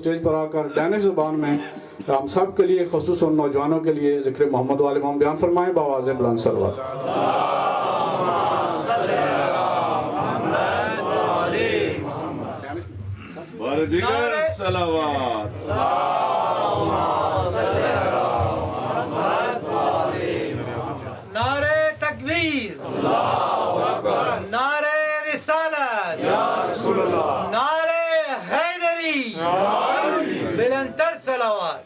स्टेज पर आकर डैनिश ज़ुबान में हम सब के लिए, ख़ुसूस उन नौजवानों के लिए ज़िक्र मोहम्मद वाले मोहम्मद बयान फरमाएँ बावाज़ बुलंद सलवात। नारे तकबीर, नारे रिसालत, नारे हैदरी, बिलंतर सलावत।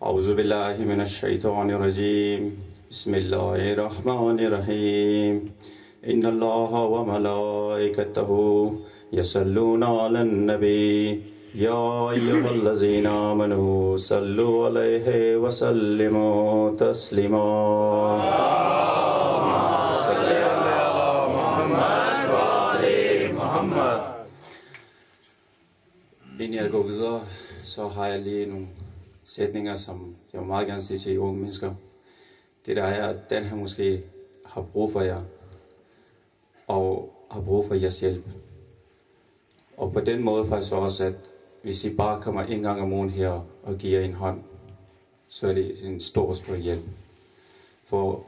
औज़ु बिल्लाहि मिनश शैतानिर रजीम। बिस्मिल्लाहिर रहमानिर रहीम। इन्नल्लाह व मलाइकतहु यसल्लूना अलन नबी या अय्युहल्लज़ीना आमनू सल्लु अलैहि व सल्लिमू Taslima. Inden jeg går videre, så har jeg lige nogle sætninger, som jeg meget gerne siger til unge mennesker. Det der er, at den her måske har brug for jer, og har brug for jeres hjælp. Og på den måde faktisk også, at hvis I bare kommer en gang om ugen her og giver en hånd, så er det en stor hjælp. For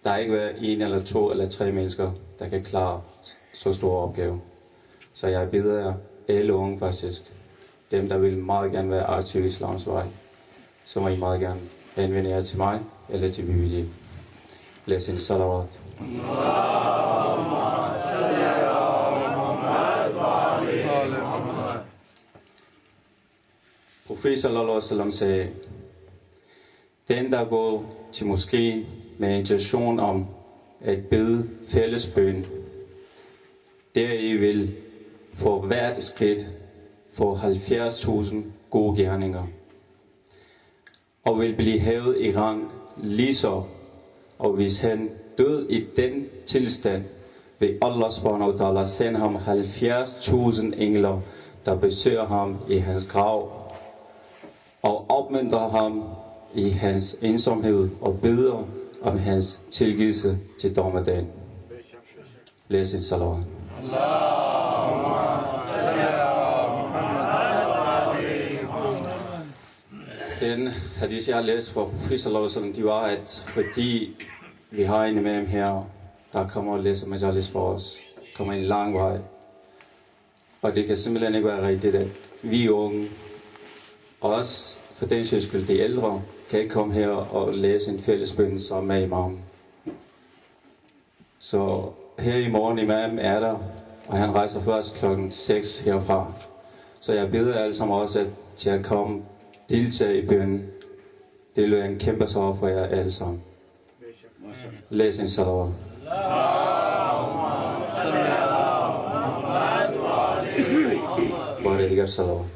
der er ikke været en eller to eller tre mennesker, der kan klare så store opgave. Så jeg beder jer, alle unge faktisk, dem der vil meget gerne være aktive i islams vej, så må I meget gerne henvende jer til mig eller til BBG. Læs en salawat. Profet sallallahu alaihi wasallam sagde, den der går til moskeen med intention om at bede fællesbøn, deri vil for hvert skridt få 70.000 gode gerninger, og vil blive hævet i rang lige så, og hvis han død i den tilstand, vil Allah subhanahu wa ta'ala sende ham 70.000 engler, der besøger ham i hans grav, og opmuntrer ham i hans ensomhed, og beder om hans tilgivelse til dommedagen. Læs en salawat. Den hadith, jeg har læst fra Profet sallallahu alaihi wasallam, de var, at fordi vi har en imam her, der kommer og læser majalis for os, kommer en lang vej, og det kan simpelthen ikke være rigtigt, at vi unge, og også for den sags skyld de ældre, kan ikke komme her og læse en fællesbøn sammen med imam. Så her i morgen imam er der, og han rejser først klokken 6 herfra. Så jeg beder alle sammen også til at komme deltage i bønnen. Det vil være en kæmpe sorg for jer alle sammen. Læs en salawat. Hvor er det ikke salawat?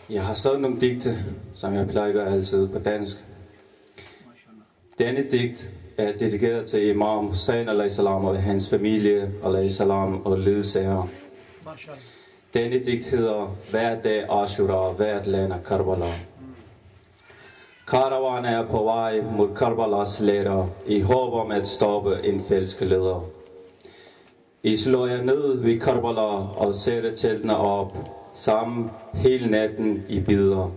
Jeg har skrevet nogle digte, som jeg plejer at gøre altid på dansk. Denne digt er dedikeret til Imam Hussein a.s. og hans familie a.s. og ledsager. Denne digt hedder Hver dag Ashura, hvert land af Karbala. Karavan er på vej mod Karbalas leder, i håb om at stoppe en falsk leder. I slår jer ned ved Karbala og sætter teltene op, sammen hele natten i bidder.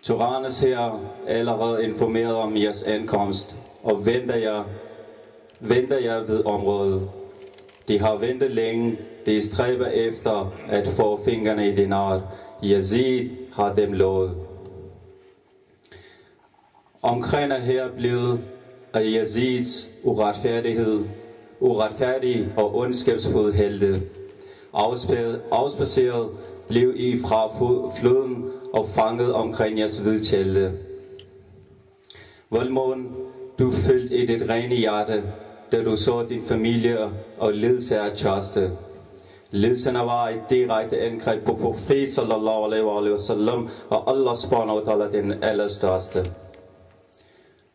Turanes her allerede informeret om jeres ankomst, og venter jer ved området. De har ventet længe, de stræber efter at få fingrene i dinar. Yazid har dem lovet. Omkring er her blevet af Yazids uretfærdig og ondskabsfuld helte. Afspaceret blev I fra floden og fanget omkring jeres hvidtjelte. Voldmåen, du følte i dit rene hjerte, da du så din familie og ledsager tørste. Ledsagerne var et direkte angreb på Profet sallallahu alaihi wa sallam, og Allah subhanahu wa ta'ala den allerstørste.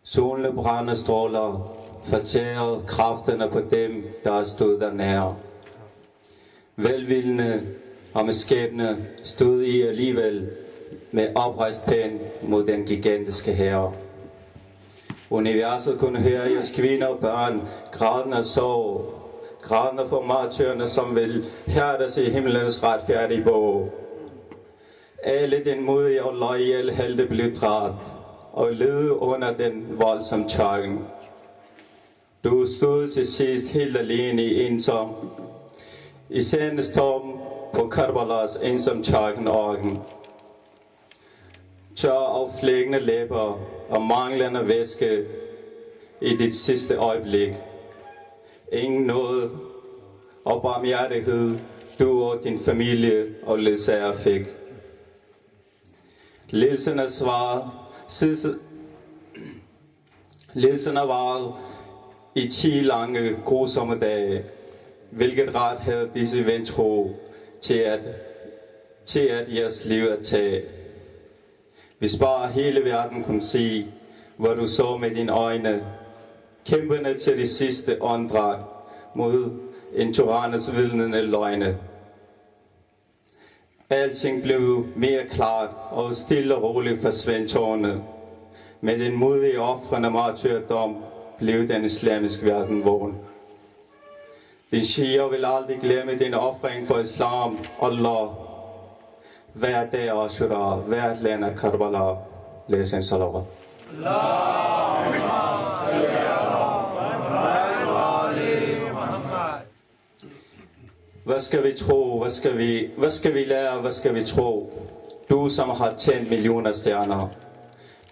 Solen brænder stråler, fortærede kræfterne på dem, der stod der nær. Velvilende og med skæbne stod I alligevel, med oprejst pen mod den gigantiske hær. Universet kunne høre jeres kvinder og børn grædende af sorg, grædende for martyrerne, som vil hærdes i himlens retfærdige bog. Alle den modige og loyale helte blev dræbt og levede under den voldsomme tørken. Du stod til sidst helt alene i ensom, i sandestorm på Karbalas ensom tørken ørken. Tør og flækkende læber og manglende væske i dit sidste øjeblik. Ingen nåde og barmhjertighed, du og din familie og ledsager fik. Lidelserne varede i 10 lange, grusomme dage. Hvilket ret havde disse ventro til at jeres liv at tage? Hvis bare hele verden kunne se, hvor du så med dine øjne, kæmpende til det sidste åndedræt mod en tyrannes vidnende løgne. Alting blev mere klart, og stille og roligt forsvandt tårne. Med den modige ofrende martyrdom blev den islamiske verden vågen. Den shia vil aldrig glemme den offring for islam, Allah. Hver dag Ashura, hvert land af Karbala. Læs en salawat. Hvad skal vi tro? Hvad skal vi lære? Hvad skal vi tro? Du som har tjent millioner stjerner.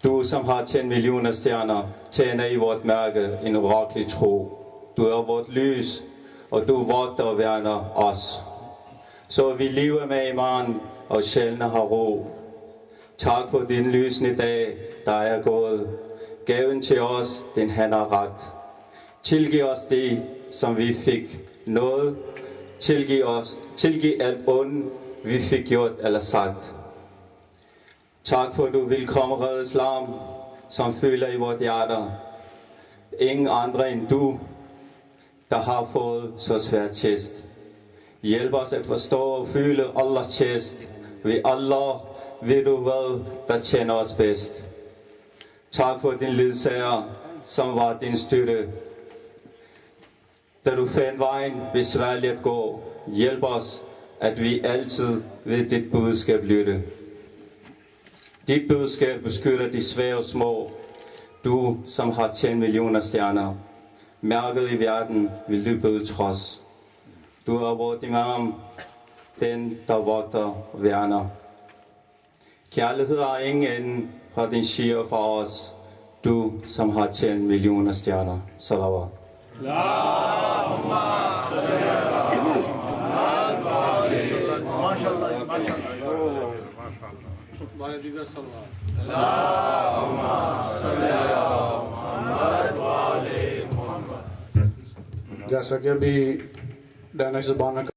Du som har tjent millioner stjerner, tjener i vort mærke en urokkelig tro. Du er vort lys, og du vogter og værner os. Så vi lever med iman, og sjældne har ro. Tak for din lysende dag, der er gået. Gaven til os, den han har ret. Tilgiv os det, som vi fik noget. Tilgiv alt ondt, vi fik gjort eller sagt. Tak for du vil komme redde islam, som føler i vort hjerter. Ingen andre end du, der har fået så svært test. Hjælp os at forstå og føle Allahs test. Ved Allah ved du hvad, der tjener os bedst. Tak for din ledsager, som var din støtte. Da du fandt vejen besværligt at gå, hjælp os, at vi altid ved dit budskab lytte. Dit budskab beskytter de svære og små. Du, som har tjent millioner stjerner, mærket i verden vil du bøde trods. Du er vores imam, den der vogter og værner. Kærlighed er ingen ende fra din shia for os. Du, som har tjent millioner stjerner. Salawat. जैसा कि अभी डैनिश ज़बान